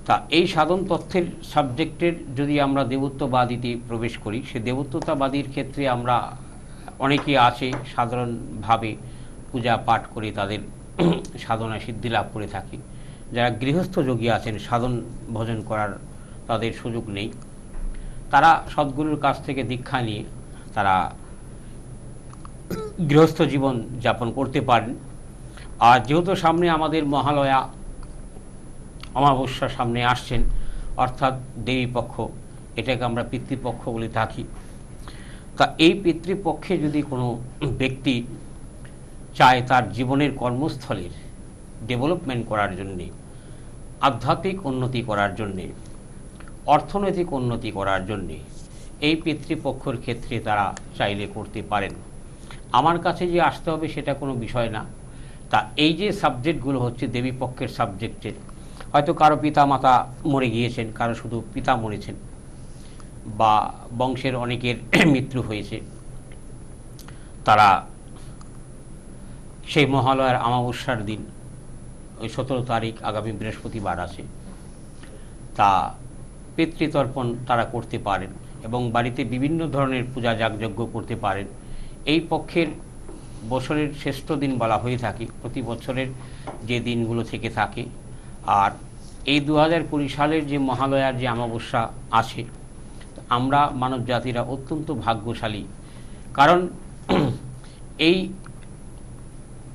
তা এই সাধন তথ্যের সাবজেক্টের যদি আমরা দেবত্ববাদীতে প্রবেশ করি, সে দেবত্বতাবাদীর ক্ষেত্রে আমরা অনেকেই আছে সাধারণভাবে পূজা পাঠ করে তাদের সাধনা সিদ্ধি লাভ করে থাকি। যারা গৃহস্থ যোগী আছেন, সাধন ভজন করার তাদের সুযোগ নেই, তারা সদ্গুরুর কাছ থেকে দীক্ষা নিয়ে তারা গৃহস্থ জীবন যাপন করতে পারেন। আর যেহেতু সামনে আমাদের মহালয়া অমাবস্যা সামনে আসছেন, অর্থাৎ দেবীপক্ষ, এটাকে আমরা পিতৃপক্ষ বলে থাকি। তা এই পিতৃপক্ষে যদি কোনো ব্যক্তি চায় তার জীবনের কর্মস্থলের ডেভেলপমেন্ট করার জন্যে, আধ্যাত্মিক উন্নতি করার জন্যে, অর্থনৈতিক উন্নতি করার জন্যে, এই পিতৃপক্ষের ক্ষেত্রে তারা চাইলে করতে পারেন। আমার কাছে যে আসতে হবে সেটা কোনো বিষয় না। তা এই যে সাবজেক্টগুলো হচ্ছে দেবীপক্ষের সাবজেক্টের, হয়তো কারো পিতা মাতা মরে গিয়েছেন, কারো শুধু পিতা মরেছেন, বা বংশের অনেকের মৃত্যু হয়েছে, তারা সেই মহালয়ার অমাবস্যার দিন, ওই 17 তারিখ আগামী বৃহস্পতিবার আছে, তা পিতৃতর্পণ তারা করতে পারেন এবং বাড়িতে বিভিন্ন ধরনের পূজা যাগযজ্ঞ করতে পারেন। এই পক্ষের বছরের শ্রেষ্ঠ দিন বলা হয়ে থাকে, প্রতি বছরের যে দিনগুলো থেকে থাকে। আর এই 2020 সালের যে মহালয়ার যে অমাবস্যা আছে, আমরা মানব জাতিরা অত্যন্ত ভাগ্যশালী, কারণ এই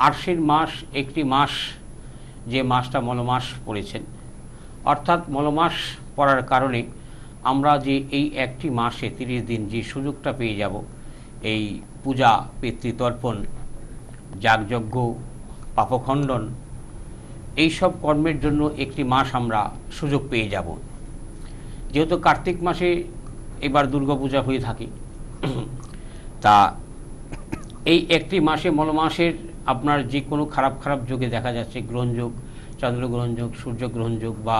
আশ্বিন মাস একটি মাস, যে মাসটা মলমাস পড়েছেন, অর্থাৎ মলমাস পড়ার কারণে আমরা যে এই একটি মাসে 30 দিন যে সুযোগটা পেয়ে যাব, এই পূজা, পিতৃতর্পণ, যাগযজ্ঞ, পাপখণ্ডন, এইসব কর্মের জন্য একটি মাস আমরা সুযোগ পেয়ে যাব। যেহেতু কার্তিক মাসে এবার দুর্গাপূজা হয়ে থাকে, তা এই একটি মাসে মলমাসের আপনার যে কোনো খারাপ খারাপ যোগে দেখা যাচ্ছে, গ্রহণযোগ, চন্দ্রগ্রহণযোগ, সূর্যগ্রহণযোগ বা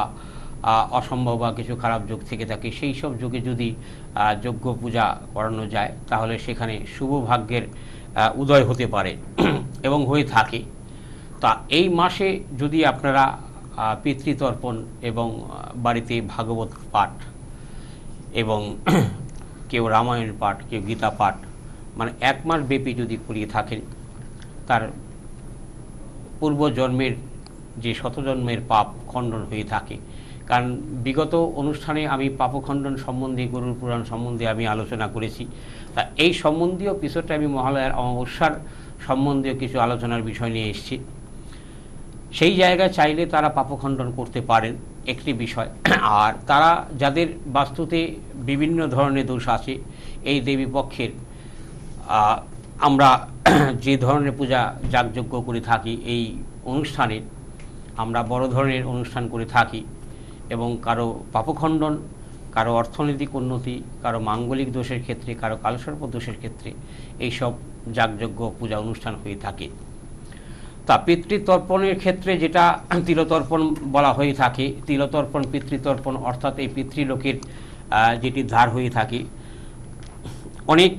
অসম্ভব বা কিছু খারাপ যোগ থেকে থাকে, সেই সব যোগে যদি যজ্ঞ পূজা করানো যায় তাহলে সেখানে শুভ ভাগ্যের উদয় হতে পারে এবং হয়ে থাকে। তা এই মাসে যদি আপনারা পিতৃতর্পণ এবং বাড়িতে ভাগবত পাঠ এবং কেউ রামায়ণ পাঠ, কেউ গীতা পাঠ, মানে 1 মাস ব্যাপী যদি করিয়ে থাকেন, তার পূর্বজন্মের যে শতজন্মের পাপ খণ্ডন হয়ে থাকে। কারণ বিগত অনুষ্ঠানে আমি পাপখণ্ডন সম্বন্ধে, গরুর পুরাণ সম্বন্ধে আমি আলোচনা করেছি। তা এই সম্বন্ধীয় বিষয়টা আমি মহালয়ার অমাবস্যার সম্বন্ধীয় কিছু আলোচনার বিষয় নিয়ে এসেছি। সেই জায়গায় চাইলে তারা পাপখণ্ডন করতে পারেন, একটি বিষয়। আর তারা যাদের বাস্তুতে বিভিন্ন ধরনের দোষ আছে, এই দেবী পক্ষের আমরা যে ধরনের পূজা যাগযজ্ঞ করে থাকি, এই অনুষ্ঠানে আমরা বড় ধরনের অনুষ্ঠান করে থাকি এবং কারো পাপখণ্ডন, কারো অর্থনৈতিক উন্নতি, কারো মাঙ্গলিক দোষের ক্ষেত্রে, কারো কালসর্প দোষের ক্ষেত্রে এইসব যাগযজ্ঞ পূজা অনুষ্ঠান হয়ে থাকে। তা পিতৃতর্পণের ক্ষেত্রে যেটা তিলতর্পণ বলা হয়ে থাকে, তিলতর্পণ, পিতৃতর্পণ, অর্থাৎ এই পিতৃলোকের যেটি ধার হয়ে থাকে। অনেক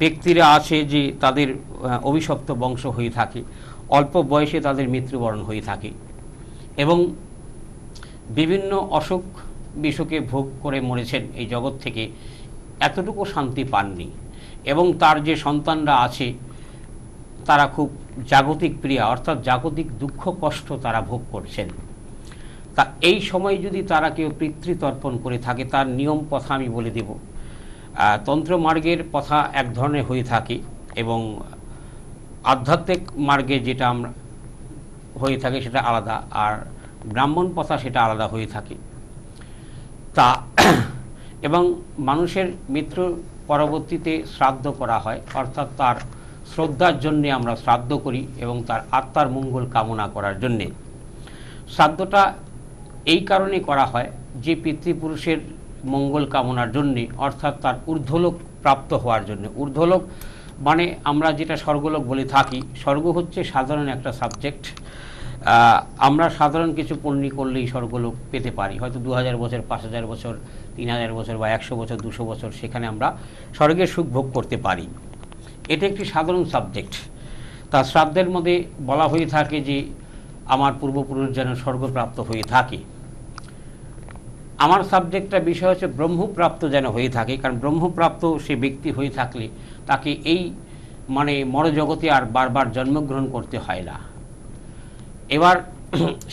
ব্যক্তিরা আছে যে তাদের অভিশপ্ত বংশ হয়ে থাকে, অল্প বয়সে তাদের মৃত্যুবরণ হয়ে থাকে এবং বিভিন্ন অসুখ বিসুখে ভোগ করে মরেছেন এই জগৎ থেকে, এতটুকু শান্তি পাননি এবং তার যে সন্তানরা আছে তারা খুব জাগতিক প্রিয়া, অর্থাৎ জাগতিক দুঃখ কষ্ট তারা ভোগ করছেন। তা এই সময় যদি তারা কেউ পিতৃতর্পণ করে থাকে, তার নিয়ম কথা আমি বলে দেব। তন্ত্র মার্গের পথা এক ধরনের হয়ে থাকে এবং আধ্যাত্মিক মার্গে যেটা আমরা হয়ে থাকে সেটা আলাদা, আর ব্রাহ্মণ পথা সেটা আলাদা হয়ে থাকে। তা এবং মানুষের মৃত্যু পরবর্তীতে শ্রাদ্ধ করা হয়, অর্থাৎ তার শ্রদ্ধার জন্যে আমরা শ্রাদ্ধ করি এবং তার আত্মার মঙ্গল কামনা করার জন্যে। শ্রাদ্ধটা এই কারণে করা হয় যে পিতৃপুরুষের মঙ্গল কামনার জন্যে, অর্থাৎ তার ঊর্ধ্বলোক প্রাপ্ত হওয়ার জন্য। ঊর্ধ্বলোক মানে আমরা যেটা স্বর্গলোক বলে থাকি, স্বর্গ হচ্ছে সাধারণ একটা সাবজেক্ট। আমরা সাধারণ কিছু পুণ্য করলেই স্বর্গলোক পেতে পারি, হয়তো 2000 বছর, 5000 বছর, 3000 বছর বা 100 বছর, 200 বছর, সেখানে আমরা স্বর্গের সুখ ভোগ করতে পারি। এটা একটি সাধারণ সাবজেক্ট। তা শ্রাদ্ধের মধ্যে বলা হয়ে থাকে যে আমার পূর্বপুরুষ যেন স্বর্গপ্রাপ্ত হয়ে থাকে। আমার সাবজেক্টটা বিষয় হচ্ছে ব্রহ্মপ্রাপ্ত যেন হয়ে থাকে, কারণ ব্রহ্মপ্রাপ্ত সে ব্যক্তি হয়ে থাকলে তাকে এই মানে মরজগতে আর বারবার জন্মগ্রহণ করতে হয় না। এবার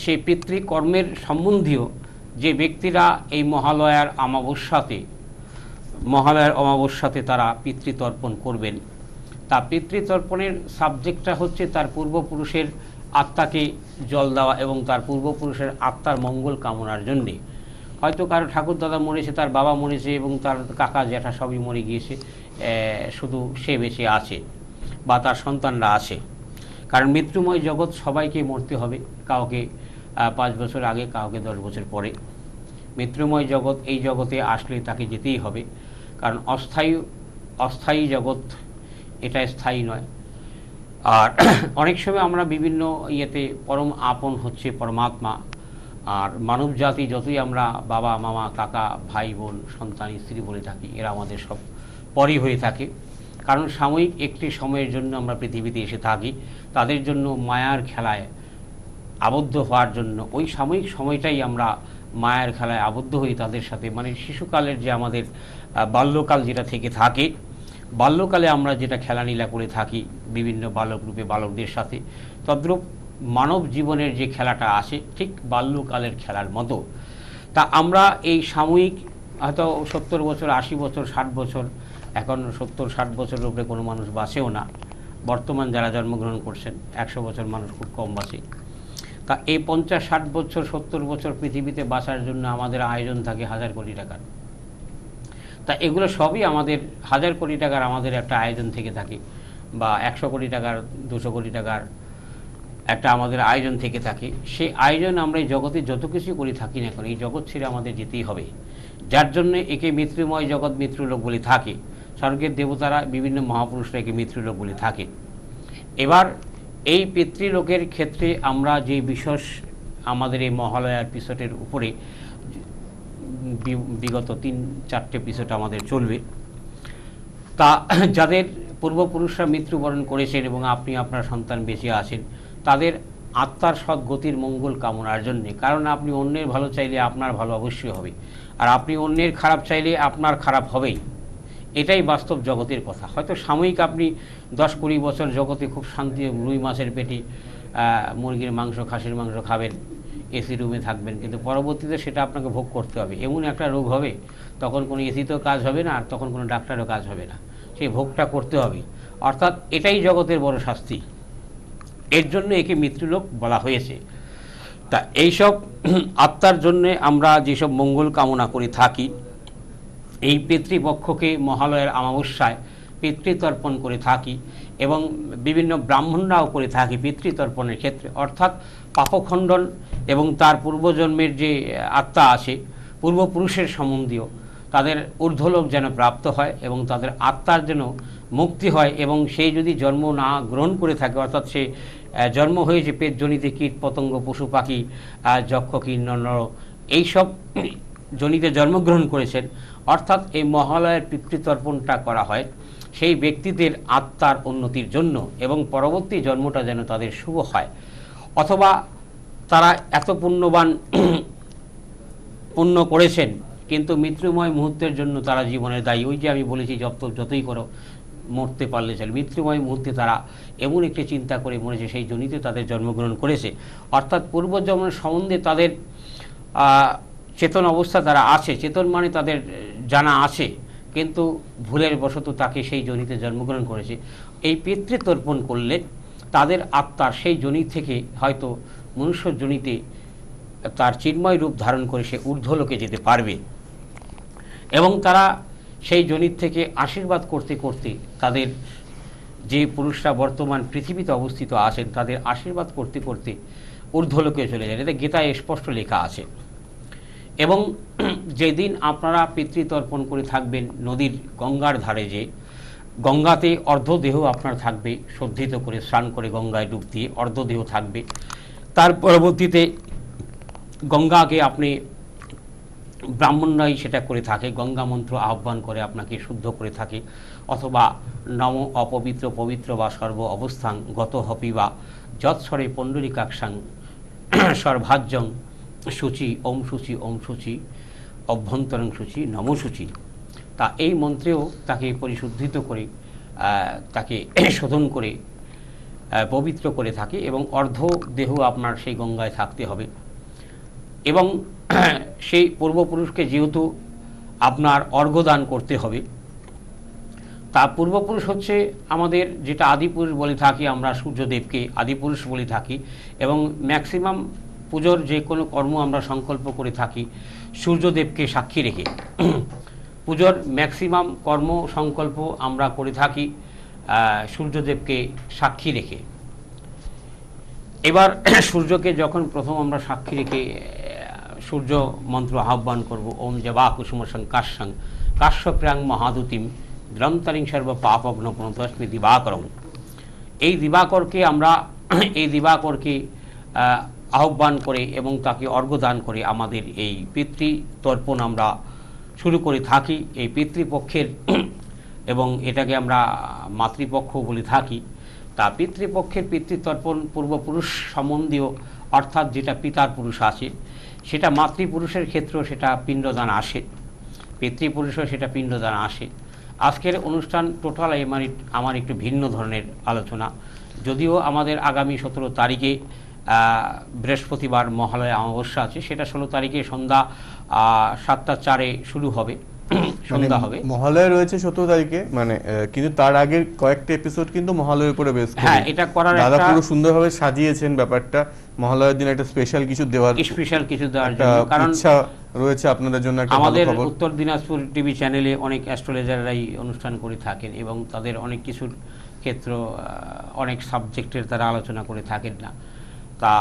সেই পিতৃকর্মের সম্বন্ধীয় যে ব্যক্তিরা এই মহালয়ার অমাবস্যাতে তারা পিতৃতর্পণ করবেন, তা পিতৃতর্পণের সাবজেক্টটা হচ্ছে তার পূর্বপুরুষের আত্মাকে জল দেওয়া এবং তার পূর্বপুরুষের আত্মার মঙ্গল কামনার জন্যে। হয়তো কারো ঠাকুরদাদা মরেছে, তার বাবা মরেছে এবং তার কাকা জ্যাঠা সবই মরে গিয়েছে, শুধু সে বেঁচে আছে বা তার সন্তানরা আছে। কারণ মৃত্যুময় জগৎ সবাইকে মরতে হবে, কাউকে 5 বছর আগে, কাউকে 10 বছর পরে। মৃত্যুময় জগৎ, এই জগতে আসলে তাকে যেতেই হবে, কারণ অস্থায়ী জগৎ, এটা স্থায়ী নয়। আর অনেক সময় আমরা বিভিন্ন ইয়েতে পরম আপন হচ্ছে পরমাত্মা, আর মানব জাতি যতই আমরা বাবা মামা কাকা ভাই বোন সন্তান স্ত্রী বলে থাকি, এরা আমাদের সব পরই হয়ে থাকে। কারণ সাময়িক একটি সময়ের জন্য আমরা পৃথিবীতে এসে থাকি, তাদের জন্য মায়ার খেলায় আবদ্ধ হওয়ার জন্য ওই সাময়িক সময়টাই আমরা মায়ার খেলায় আবদ্ধ হই তাদের সাথে। মানে শিশুকালের যে আমাদের বাল্যকাল যেটা থেকে থাকে, বাল্যকালে আমরা যেটা খেলানীলা করে থাকি বিভিন্ন বালক রূপে বালকদের সাথে, তদ্রূপ মানব জীবনের যে খেলাটা আসে ঠিক বাল্যকালের খেলার মতো। তা আমরা এই সাময়িক হয়তো 70 বছর 80 বছর 60 বছর, এখন 70-60 বছরের উপরে কোনো মানুষ বাঁচেও না, বর্তমান যারা জন্মগ্রহণ করছেন 100 বছর মানুষ খুব কম বাঁচে। তা এই 50-60 বছর 70 বছর পৃথিবীতে বাঁচার জন্য আমাদের আয়োজন থাকে 1000 কোটি টাকার। তা এগুলো সবই আমাদের 1000 কোটি টাকার আমাদের একটা আয়োজন থেকে থাকে, বা 100 কোটি টাকার 200 কোটি টাকার একটা আমাদের আয়োজন থেকে থাকে। সেই আয়োজন আমরা এই জগতে যত কিছু করে থাকি না এখন, এই জগৎ ছেড়ে আমাদের যেতেই হবে, যার জন্য একে মৃত্যুময় জগৎ মৃত্যুলোক বলে থাকে। স্বর্গের দেবতারা বিভিন্ন মহাপুরুষরা একে মৃত্যুলোক বলে থাকে। এবার এই পিতৃলোকের ক্ষেত্রে আমরা যে বিশেষ আমাদের এই মহালয়ার এপিসোডের উপরে বিগত 3-4টে এপিসোড আমাদের চলবে, তা যাদের পূর্বপুরুষরা মৃত্যুবরণ করেছেন এবং আপনি আপনার সন্তান বেঁচে আছেন, তাদের আত্মার সদ্গতির মঙ্গল কামনার জন্যে। কারণ আপনি অন্যের ভালো চাইলে আপনার ভালো অবশ্যই হবে, আর আপনি অন্যের খারাপ চাইলে আপনার খারাপ হবেই। এটাই বাস্তব জগতের কথা। হয়তো সাময়িক আপনি 10-20 বছর জগতে খুব শান্তি, রুই মাছের পেটি, মুরগির মাংস খাসির মাংস খাবেন, এসি রুমে থাকবেন, কিন্তু পরবর্তীতে সেটা আপনাকে ভোগ করতে হবে। এমন একটা রোগ হবে, তখন কোনো এসিতেও কাজ হবে না, আর তখন কোনো ডাক্তারও কাজ হবে না, সেই ভোগটা করতে হবে। অর্থাৎ এটাই জগতের বড় শাস্তি, এর জন্য একে মৃত্যুলোক বলা হয়েছে। তা এইসব আত্মার জন্যে আমরা যেসব মঙ্গল কামনা করে থাকি, এই পিতৃপক্ষকে মহালয়ার অমাবস্যায় পিতৃতর্পণ করে থাকি এবং বিভিন্ন ব্রাহ্মণরাও করে থাকি পিতৃতর্পণের ক্ষেত্রে। অর্থাৎ পাপখণ্ডন এবং তার পূর্বজন্মের যে আত্মা আছে পূর্বপুরুষের সম্বন্ধীয়, তাদের ঊর্ধ্বলোক যেন প্রাপ্ত হয় এবং তাদের আত্মার যেন মুক্তি হয়। এবং সেই যদি জন্ম না গ্রহণ করে থাকে, অর্থাৎ সে জন্ম হয়েছে পেটজনিতে কীট পতঙ্গ পশু পাখি যক্ষ কিন্নর এইসব জনিতে জন্মগ্রহণ করেছেন, অর্থাৎ এই মহালয়ের পিতৃতর্পণটা করা হয় সেই ব্যক্তিদের আত্মার উন্নতির জন্য এবং পরবর্তী জন্মটা যেন তাদের শুভ হয়, অথবা তারা এত পুণ্য করেছেন কিন্তু মৃত্যুময় মুহূর্তের জন্য তারা জীবনের দায়ী। ওই যে আমি বলেছি যতই করো মরতে পারলে চলে, মৃত্যুময় মুহূর্তে তারা এমন একটি চিন্তা করে মরেছে, সেই জনিতে তাদের জন্মগ্রহণ করেছে। অর্থাৎ পূর্বজন্মের সম্বন্ধে তাদের চেতন অবস্থা তারা আছে, চেতন মানে তাদের জানা আছে, কিন্তু ভুলের বশত তাকে সেই জনিতে জন্মগ্রহণ করেছে। এই পিতৃতর্পণ করলে তাদের আত্মার সেই জনি থেকে হয়তো মনুষ্য জনিতে তার চিন্ময় রূপ ধারণ করে সে ঊর্ধ্বলোকে যেতে পারবে এবং তারা সেই জনির থেকে আশীর্বাদ করতে করতে তাদের যে পুরুষরা বর্তমান পৃথিবীতে অবস্থিত আছেন তাদের আশীর্বাদ করতে করতে ঊর্ধ্বলোকে চলে যায়। এটা গীতায় স্পষ্ট লেখা আছে। এবং যেদিন আপনারা পিতৃতর্পণ করে থাকবেন নদীর গঙ্গার ধারে, যে গঙ্গাতে অর্ধদেহ আপনার থাকবে, সজ্জিত করে স্নান করে গঙ্গায় ডুব দিয়ে অর্ধদেহ থাকবে। তার পরবর্তীতে গঙ্গাকে আপনি ব্রাহ্মণরাই সেটা করে থাকে, গঙ্গা মন্ত্র আহ্বান করে আপনাকে শুদ্ধ করে থাকে, অথবা নম অপবিত্র পবিত্র বা সর্ব অবস্থান গত হপি বা যৎস্বরে পণ্ডরিকাক্ষাং সর্বাজ্যং শুচি ওম শুচি ওম শুচি অভ্যন্তরং সূচি নমসূচি, তা এই মন্ত্রেও তাকে পরিশুদ্ধিত করে তাকে শোধন করে পবিত্র করে থাকে এবং অর্ধ দেহ আপনার সেই গঙ্গায় থাকতে হবে। এবং সেই পূর্বপুরুষকে যেহেতু আপনার অর্ঘ্যদান করতে হবে, তা পূর্বপুরুষ হচ্ছে আমাদের যেটা আদিপুরুষ বলে থাকি, আমরা সূর্যদেবকে আদিপুরুষ বলে থাকি এবং ম্যাক্সিমাম পুজোর যে কোনো কর্ম আমরা সংকল্প করে থাকি সূর্যদেবকে সাক্ষী রেখে। পুজোর ম্যাক্সিমাম কর্ম সংকল্প আমরা করে থাকি সূর্যদেবকে সাক্ষী রেখে। এবার সূর্যকে যখন প্রথম আমরা সাক্ষী রেখে সূর্য মন্ত্র আহ্বান করব, ওম জবা কুসুম সংকাশং কাশ্যপ্রাং মহাদুতিম গ্রন্থরিং সর্ব পাপগ্ন প্রণতস্মি দিবাকরং, এই দিবাকরকে আহ্বান করে এবং তাকে অর্ঘ্যদান করে আমাদের এই পিতৃতর্পণ আমরা শুরু করে থাকি। এই পিতৃপক্ষের এবং এটাকে আমরা মাতৃপক্ষ বলে থাকি। তা পিতৃপক্ষের পিতৃতর্পণ পূর্বপুরুষ সম্বন্ধীয়, অর্থাৎ যেটা পিতার পুরুষ আছে সেটা মাতৃপুরুষের ক্ষেত্রেও সেটা পিণ্ডদান আসে, পিতৃপুরুষও সেটা পিণ্ডদান আসে। আজকের অনুষ্ঠান টোটাল আমার একটু ভিন্ন ধরনের আলোচনা, যদিও আমাদের আগামী 17 তারিখে বৃহস্পতিবার মহালয়া অমাবস্যা আছে, সেটা 16 তারিখে সন্ধ্যা 7:04 শুরু হবে, সন্ধ্যা হবে। মহালয়া রয়েছে 17 তারিখে, মানে কিন্তু তার আগের কয়েকটা এপিসোড কিন্তু মহালয়ার উপরে বেস করে। হ্যাঁ, এটা করার দাদা পুরো সুন্দরভাবে সাজিয়েছেন ব্যাপারটা, মহালয়ার দিন একটা স্পেশাল কিছু দেওয়ার জন্য, কারণ ইচ্ছা রয়েছে আপনাদের জন্য। একটা আমাদের উত্তর দিনাজপুর টিভি চ্যানেলে অনেক অ্যাস্ট্রোলজাররাই অনুষ্ঠান করে থাকেন এবং তাদের অনেক কিছুর ক্ষেত্র অনেক সাবজেক্টের তারা আলোচনা করে থাকেন না। তা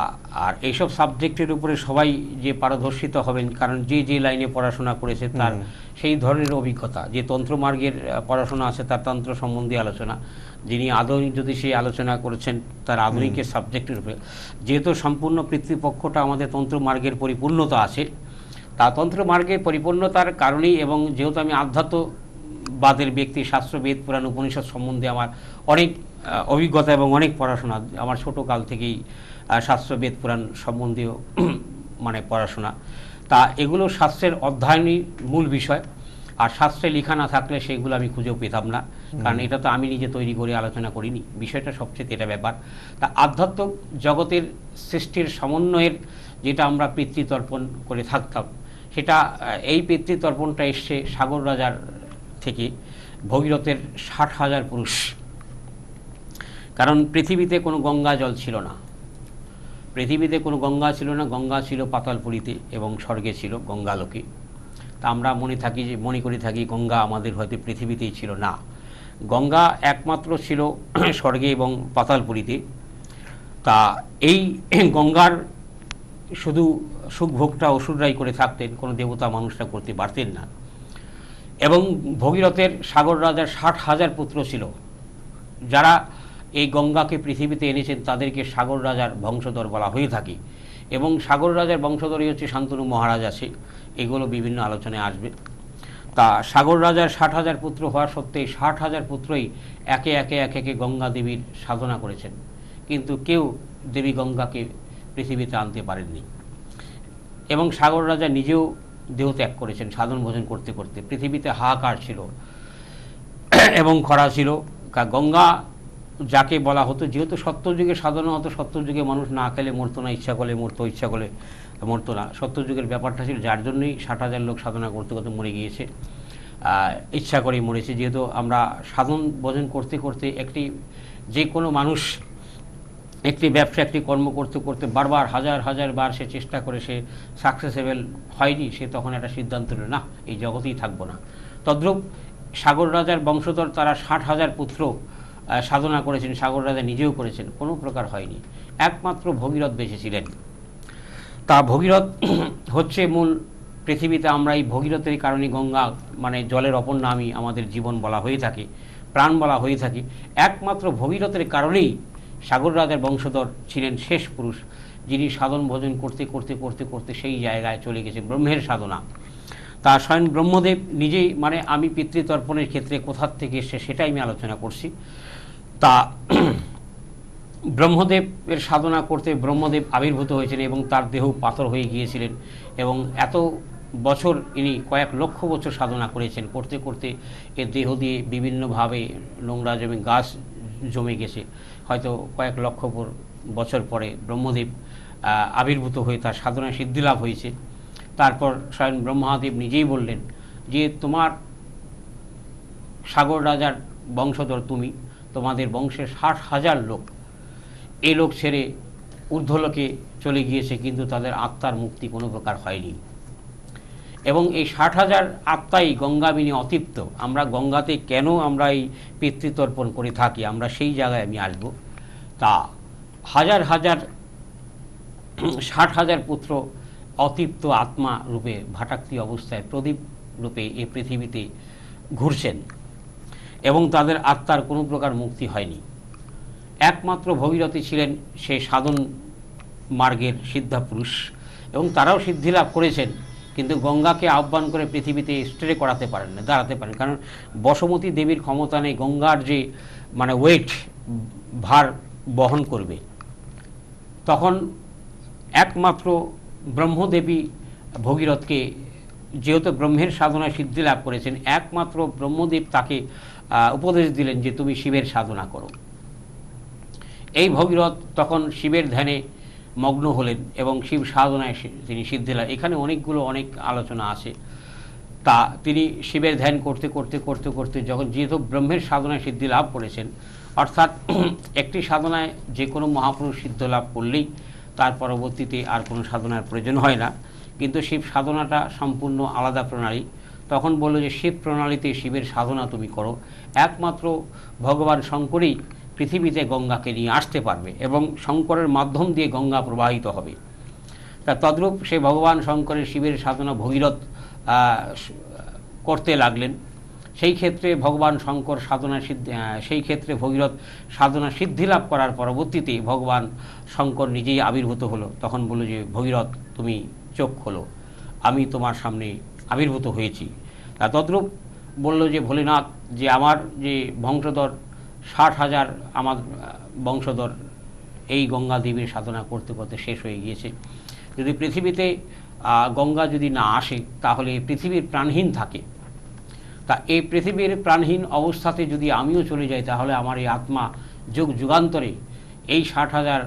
আর এইসব সাবজেক্টের উপরে সবাই যে পারদর্শিত হবেন, কারণ যে লাইনে পড়াশোনা করেছে তার সেই ধরনের অভিজ্ঞতা, যে তন্ত্রমার্গের পড়াশোনা আছে তার তন্ত্র সম্বন্ধে আলোচনা, যিনি আধুনিক জ্যোতিষী আলোচনা করেছেন তার আধুনিকের সাবজেক্টের উপরে, যেহেতু সম্পূর্ণ পিতৃপক্ষটা আমাদের তন্ত্রমার্গের পরিপূর্ণতা আছে, তা তন্ত্রমার্গের পরিপূর্ণতার কারণেই এবং যেহেতু আমি আধ্যাত্মবাদের ব্যক্তি, শাস্ত্র বেদ পুরাণ উপনিষদ সম্বন্ধে আমার অনেক অভিজ্ঞতা এবং অনেক পড়াশোনা, আমার ছোটোকাল থেকেই শাস্ত্র বেদ পুরাণ সম্বন্ধীয় মানে পড়াশোনা, তা এগুলো শাস্ত্রের অধ্যয়নই মূল বিষয়। আর শাস্ত্রে লেখা না থাকলে সেগুলো আমি খুঁজেও পেতাম না, কারণ এটা তো আমি নিজে তৈরি করে আলোচনা করিনি, বিষয়টা সবচেয়ে এটা ব্যাপার। তা আধ্যাত্ম জগতের সৃষ্টির সমন্বয়ের যেটা আমরা পিতৃতর্পণ করে থাকতাম, সেটা এই পিতৃতর্পণটা এসছে সাগর রাজার থেকে, ভগীরথের 60,000 পুরুষ। কারণ পৃথিবীতে কোনো গঙ্গা জল ছিল না, গঙ্গা ছিল পাতালপুরীতে এবং স্বর্গে ছিল গঙ্গালোকে। তা আমরা মনে করে থাকি গঙ্গা আমাদের হয়তো পৃথিবীতেই ছিল, না, গঙ্গা একমাত্র ছিল স্বর্গে এবং পাতালপুরীতে। তা এই গঙ্গার শুধু সুখভোগটা অসুররাই করে থাকতেন, কোনো দেবতা মানুষরা করতে পারতেন না। এবং ভগীরথের সাগর রাজার 60,000 পুত্র ছিল, যারা এই গঙ্গাকে পৃথিবীতে এনেছেন তাদেরকে সাগর রাজার বংশধর বলা হয়ে থাকে। এবং সাগর রাজার বংশধরই হচ্ছে শান্তনু মহারাজ আছে, এগুলো বিভিন্ন আলোচনায় আসবে। তা সাগর রাজার 60,000 পুত্র হওয়া সত্ত্বে 60,000 পুত্রই একে একে গঙ্গা দেবীর সাধনা করেছেন, কিন্তু কেউ দেবী গঙ্গাকে পৃথিবীতে আনতে পারেননি। এবং সাগর রাজা নিজেও দেহত্যাগ করেছেন সাধন ভোজন করতে করতে। পৃথিবীতে হাহাকার ছিল এবং খরা ছিল। গঙ্গা যাকে বলা হতো, যেহেতু সত্যযুগে সাধনা হতো, সত্যযুগে মানুষ না খেলে মরতো না, ইচ্ছা করলে মরতো, ইচ্ছা করলে মরতো না, সত্যযুগের ব্যাপারটা ছিল, যার জন্যই 60,000 লোক সাধনা করতে করতে মরে গিয়েছে, ইচ্ছা করেই মরেছে। যেহেতু আমরা সাধন ভোজন করতে করতে যে কোনো মানুষ একটি ব্যবসা, একটি কর্ম করতে করতে বারবার হাজার বার সে চেষ্টা করে, সে সাকসেসেবল হয়নি, সে তখন একটা সিদ্ধান্ত নিল, না, এই জগতেই থাকবো না। তদ্রূপ সাগর রাজার বংশধর তারা 60,000 পুত্র সাধনা করেছেন, সাগর রাজা নিজেও করেছেন, কোনো প্রকার হয়নি, একমাত্র ভগীরথ বেঁচেছিলেন। তা ভগীরথ হচ্ছে মূল পৃথিবীতে, আমরা এই ভগীরথের কারণে গঙ্গা মানে জলের অপর নামই আমাদের জীবন বলা হয়ে থাকে, প্রাণ বলা হয়ে থাকে। একমাত্র ভগীরথের কারণেই সাগর রাজার বংশধর ছিলেন শেষ পুরুষ, যিনি সাধন ভোজন করতে করতে করতে করতে সেই জায়গায় চলে গেছে ব্রহ্মের সাধনা। তা স্বয়ং ব্রহ্মদেব নিজেই, মানে আমি পিতৃতর্পণের ক্ষেত্রে কোথার থেকে এসছে সেটাই আমি আলোচনা করছি। তা ব্রহ্মদেবের সাধনা করতে ব্রহ্মদেব আবির্ভূত হয়েছেন এবং তার দেহ পাথর হয়ে গিয়েছিলেন এবং এত বছর ইনি কয়েক লক্ষ বছর সাধনা করেছেন, করতে করতে এর দেহ দিয়ে বিভিন্নভাবে নোংরা জমে গাছ জমে গেছে। হয়তো কয়েক লক্ষ বছর পরে ব্রহ্মদেব আবির্ভূত হয়ে তার সাধনা সিদ্ধিলাভ হয়েছে। তারপর স্বয়ং ব্রহ্মাদেব নিজেই বললেন যে তোমার সাগর রাজার বংশধর তুমি, তোমাদের বংশের 60,000 লোক এই লোক ছেড়ে ঊর্ধ্বলোকে চলে গিয়েছে, কিন্তু তাদের আত্মার মুক্তি কোনো প্রকার হয়নি। এবং এই 60,000 আত্মাই গঙ্গাবিনী অতৃপ্ত। আমরা গঙ্গাতে কেন আমরা এই পিতৃতর্পণ করে থাকি, আমরা সেই জায়গায় আমি আসব। তা হাজার হাজার 60,000 পুত্র অতৃপ্ত আত্মা রূপে ভাটাক্তি অবস্থায় প্রদীপ রূপে এই পৃথিবীতে ঘুরছেন এবং তাদের আত্মার কোনো প্রকার মুক্তি হয়নি। একমাত্র ভগীরথী ছিলেন সেই সাধন মার্গের সিদ্ধা পুরুষ, এবং তারাও সিদ্ধিলাভ করেছেন, কিন্তু গঙ্গাকে আহ্বান করে পৃথিবীতে স্টে করাতে পারেন না, দাঁড়াতে পারেন। কারণ বসমতী দেবীর ক্ষমতা নেই গঙ্গার যে ওয়েট ভার বহন করবে। তখন একমাত্র ব্রহ্মদেবী ভগীরথকে, যেহেতু ব্রহ্মের সাধনায় সিদ্ধি লাভ করেছেন, একমাত্র ব্রহ্মদেব তাকে উপদেশ দিলেন যে তুমি শিবের সাধনা করো। এই ভগীরথ তখন শিবের ধ্যানে মগ্ন হলেন এবং শিব সাধনায় তিনি সিদ্ধি লাভ। এখানে অনেক আলোচনা আছে। তা তিনি শিবের ধ্যান করতে করতে করতে করতে যখন যেহেতু ব্রহ্মের সাধনায় সিদ্ধি লাভ করেছেন, অর্থাৎ একটি সাধনায় যে কোনো মহাপুরুষ সিদ্ধ লাভ করলেই তার পরবর্তীতে আর কোনো সাধনার প্রয়োজন হয় না, কিন্তু শিব সাধনাটা সম্পূর্ণ আলাদা প্রণালী। তখন বলল যে শিব প্রণালীতে শিবের সাধনা তুমি করো, একমাত্র ভগবান শঙ্করই পৃথিবীতে গঙ্গাকে নিয়ে আসতে পারবে এবং শঙ্করের মাধ্যম দিয়ে গঙ্গা প্রবাহিত হবে। তা তদ্রূপ সে ভগবান শঙ্করের শিবের সাধনা ভগীরথ করতে লাগলেন। সেই ক্ষেত্রে ভগবান শঙ্কর সেই ক্ষেত্রে ভগীরথ সাধনা সিদ্ধি লাভ করার পরবর্তীতে ভগবান শঙ্কর নিজেই আবির্ভূত হলো। তখন বলল যে ভগীরথ তুমি চোখ খোলো, আমি তোমার সামনে আবির্ভূত হয়েছি। তা তদ্রূপ বলল যে ভোলেনাথ, যে আমার যে বংশধর 60,000 আমার বংশধর এই গঙ্গা দেবীর সাধনা করতে করতে শেষ হয়ে গিয়েছে। যদি পৃথিবীতে গঙ্গা যদি না আসে তাহলে পৃথিবীর প্রাণহীন থাকে। তা এই পৃথিবীর প্রাণহীন অবস্থাতে যদি আমিও চলে যাই তাহলে আমার এই আত্মা যুগ যুগান্তরে এই 60,000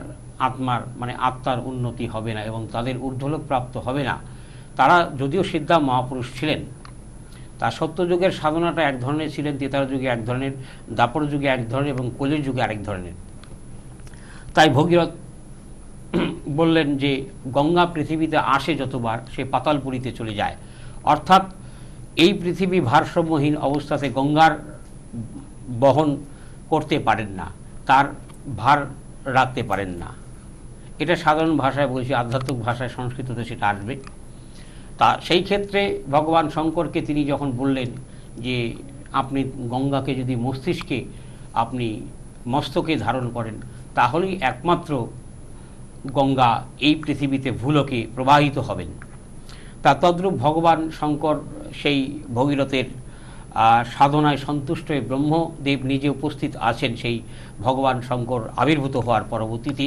আত্মার আত্মার উন্নতি হবে না এবং তাদের ঊর্ধ্বলোক প্রাপ্ত হবে না। তারা যদিও সিদ্ধা মহাপুরুষ ছিলেন, তা সত্যযুগের সাধনাটা এক ধরনের ছিলেন, ত্রেতার যুগে এক ধরনের, দ্বাপর যুগে এক ধরনের এবং কলির যুগে আরেক ধরনের। তাই ভগীরথ বললেন যে গঙ্গা পৃথিবীতে আসে যতবার সে পাতালপুরীতে চলে যায়, অর্থাৎ এই পৃথিবী ভারসাম্যহীন অবস্থাতে গঙ্গার বহন করতে পারেন না, তার ভার রাখতে পারেন না। এটা সাধারণ ভাষায় বলছি, আধ্যাত্মিক ভাষায় সংস্কৃততে সেটা আসবে। তা সেই ক্ষেত্রে ভগবান শঙ্করকে তিনি যখন বললেন যে আপনি গঙ্গাকে যদি মস্তিষ্কে আপনি মস্তকে ধারণ করেন তাহলেই একমাত্র গঙ্গা এই পৃথিবীতে ভূলোকে প্রবাহিত হবেন। তা তদ্রূপ ভগবান শঙ্কর সেই ভগীরথের সাধনায় সন্তুষ্ট হয়ে ব্রহ্মদেব নিজে উপস্থিত আছেন। সেই ভগবান শঙ্কর আবির্ভূত হওয়ার পরবর্তীতে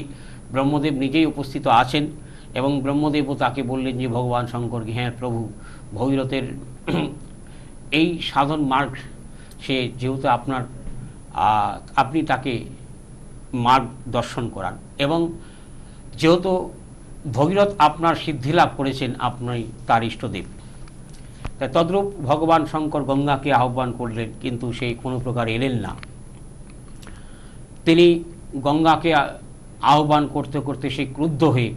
ব্রহ্মদেব নিজেই উপস্থিত আছেন এবং ব্রহ্মদেবও তাকে বললেন যে ভগবান শঙ্করকে, হ্যাঁ প্রভু, ভগীরথের এই সাধন মার্গ সে যেহেতু আপনি তাকে মার্গ দর্শন করান এবং যেহেতু ভগীরথ আপনার সিদ্ধি লাভ করেছেন, আপনি তার ইষ্টদেব। তাই তদ্রূপ ভগবান শঙ্কর গঙ্গাকে আহ্বান করলেন, কিন্তু সে কোনো প্রকার এলেন না। তিনি গঙ্গাকে আহ্বান করতে করতে সে ক্রুদ্ধ হয়ে,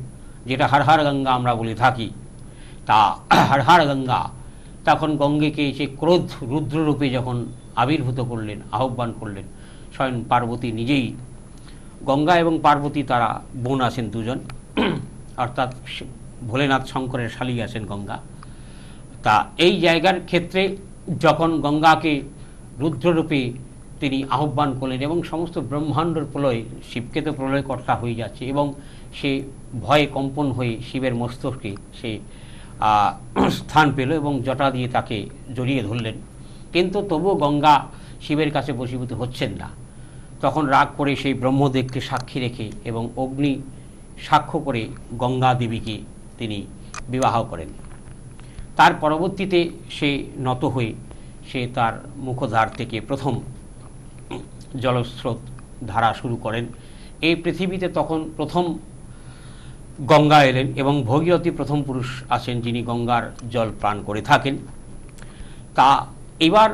যেটা হর হর গঙ্গা আমরা বলে থাকি, তা হর হর গঙ্গা, তখন গঙ্গাকে সে ক্রোধ রুদ্ররূপে যখন আবির্ভূত করলেন, আহ্বান করলেন, স্বয়ং পার্বতী নিজেই। গঙ্গা এবং পার্বতী তারা বোন আছেন দুজন, অর্থাৎ ভোলেনাথ শঙ্করের শালী আছেন গঙ্গা। তা এই জায়গার ক্ষেত্রে যখন গঙ্গাকে রুদ্ররূপে তিনি আহ্বান করলেন এবং সমস্ত ব্রহ্মাণ্ডর প্রলয়, শিবকে তো প্রলয়কর্তা হয়ে যাচ্ছে এবং সে ভয়ে কম্পন হয়ে শিবের মস্তকে সে স্থান পেল এবং জটা দিয়ে তাকে জড়িয়ে ধরলেন, কিন্তু তবুও গঙ্গা শিবের কাছে বশীভূত হচ্ছেন না। তখন রাগ করে সেই ব্রহ্মদেবকে সাক্ষী রেখে এবং অগ্নি সাক্ষ্য করে গঙ্গা দেবীকে তিনি বিবাহ করেন। তার পরবর্তীতে সে নত হয়ে সে তার মুখদ্বার থেকে প্রথম জলস্রোত ধারা শুরু করেন। এই পৃথিবীতে তখন প্রথম গঙ্গা এলেন এবং ভগীরথী প্রথম পুরুষ আছেন যিনি গঙ্গার জল পান করে থাকেন। তা এবার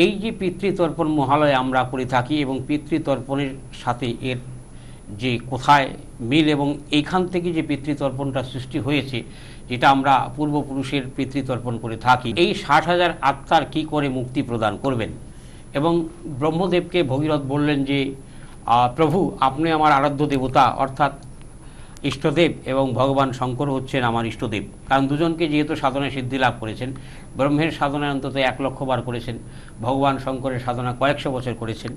এই যে পিতৃতর্পণ মহালয়ে আমরা করে থাকি এবং পিতৃতর্পণের সাথে এর যে কোথায় মিল এবং এইখান থেকে যে পিতৃতর্পণটা সৃষ্টি হয়েছে, যেটা আমরা পূর্বপুরুষের পিতৃতর্পণ করে থাকি, এই 60,000 আত্মার কি করে মুক্তি প্রদান করবেন। এবং ব্রহ্মদেবকে ভগীরথ বললেন যে প্রভু, আপনি আমার আরাধ্য দেবতা, অর্থাৎ ইষ্টদেব, এবং ভগবান শঙ্কর হচ্ছেন আমার ইষ্টদেব। কারণ দুজনকে যেহেতু সাধনায় সিদ্ধি লাভ করেছেন, ব্রহ্মের সাধনায় অন্তত 1,00,000 বার করেছেন, ভগবান শঙ্করের সাধনা কয়েকশো বছর করেছেন,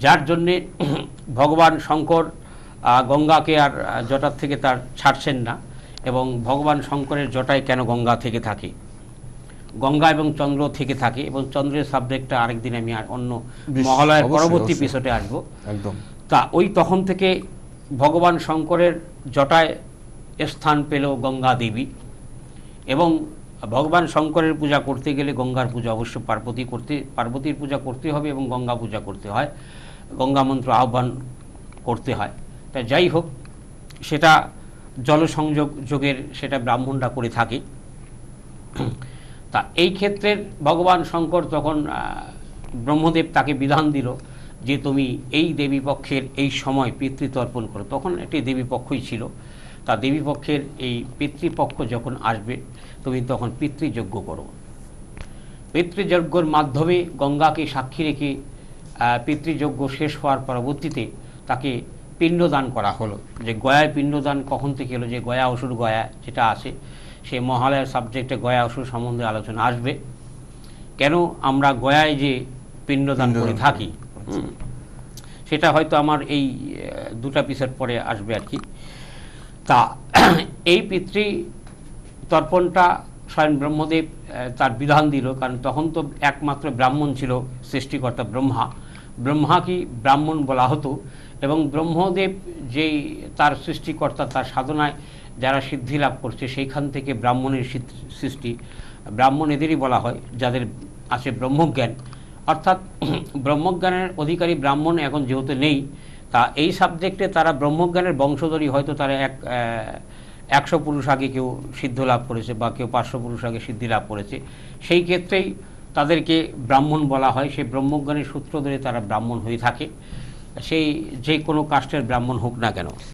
যার জন্যে ভগবান শঙ্কর গঙ্গাকে আর জটার থেকে তার ছাড়ছেন না। এবং ভগবান শঙ্করের জটায় কেন গঙ্গা থেকে থাকে, গঙ্গা এবং চন্দ্র থেকে থাকে, এবং চন্দ্রের সাবজেক্টটা আরেকদিন আমি আর অন্য মহালয়ের পরবর্তী এপিসোডে আসবো। একদম। তা ওই তখন থেকে ভগবান শঙ্করের জটায় স্থান পেল গঙ্গা দেবী। এবং ভগবান শঙ্করের পূজা করতে গেলে গঙ্গার পূজা অবশ্য পার্বতীর পূজা করতে হবে এবং গঙ্গা পূজা করতে হয়, গঙ্গা মন্ত্র আহ্বান করতে হয়। তা যাই হোক, সেটা জলসংযোগ যোগের সেটা ব্রাহ্মণরা করে থাকে। তা এই ক্ষেত্রে ভগবান শঙ্কর তখন ব্রহ্মদেব তাকে বিধান দিল যে তুমি এই দেবীপক্ষের এই সময় পিতৃতর্পণ করো। তখন একটি দেবীপক্ষই ছিল। তা দেবীপক্ষের এই পিতৃপক্ষ যখন আসবে তুমি তখন পিতৃযজ্ঞ করো। পিতৃযজ্ঞর মাধ্যমে গঙ্গাকে সাক্ষী রেখে পিতৃযজ্ঞ শেষ হওয়ার পরবর্তীতে তাকে পিণ্ডদান করা হলো। যে গয়ায় পিণ্ডদান কখন থেকে এলো, যে গয়া অসুর গয়া যেটা আছে, সেই মহালয়ার সাবজেক্টে গয়া অসুর সম্বন্ধে আলোচনা আসবে। কেন আমরা গয়ায় যে পিণ্ডদান করে থাকি সেটা হয়তো আমার এই 2টা এপিসোড পরে আসবে আর কি। তা এই পিতৃতর্পণটা স্বয়ং ব্রহ্মদেব তার বিধান দিল, কারণ তখন তো একমাত্র ব্রাহ্মণ ছিল সৃষ্টিকর্তা ব্রহ্মাকেই ব্রাহ্মণ বলা হতো। এবং ব্রহ্মদেব যেই তার সৃষ্টিকর্তা, তার সাধনায় যারা সিদ্ধি লাভ করছে সেইখান থেকে ব্রাহ্মণের সৃষ্টি। ব্রাহ্মণ এদেরই বলা হয় যাদের আছে ব্রহ্মজ্ঞান, অর্থাৎ ব্রহ্মজ্ঞানের অধিকারী ব্রাহ্মণ এখন যেহেতু নেই, তা এই সাবজেক্টে তারা ব্রহ্মজ্ঞানের বংশধরী। হয়তো তারা 100 পুরুষ আগে কেউ সিদ্ধ লাভ করেছে বা কেউ 500 পুরুষ আগে সিদ্ধি লাভ করেছে, সেই ক্ষেত্রেই তাদেরকে ব্রাহ্মণ বলা হয়। সেই ব্রহ্মজ্ঞানের সূত্র ধরে তারা ব্রাহ্মণ হয়ে থাকে, সেই যে কোনো কাস্টের ব্রাহ্মণ হোক না কেন।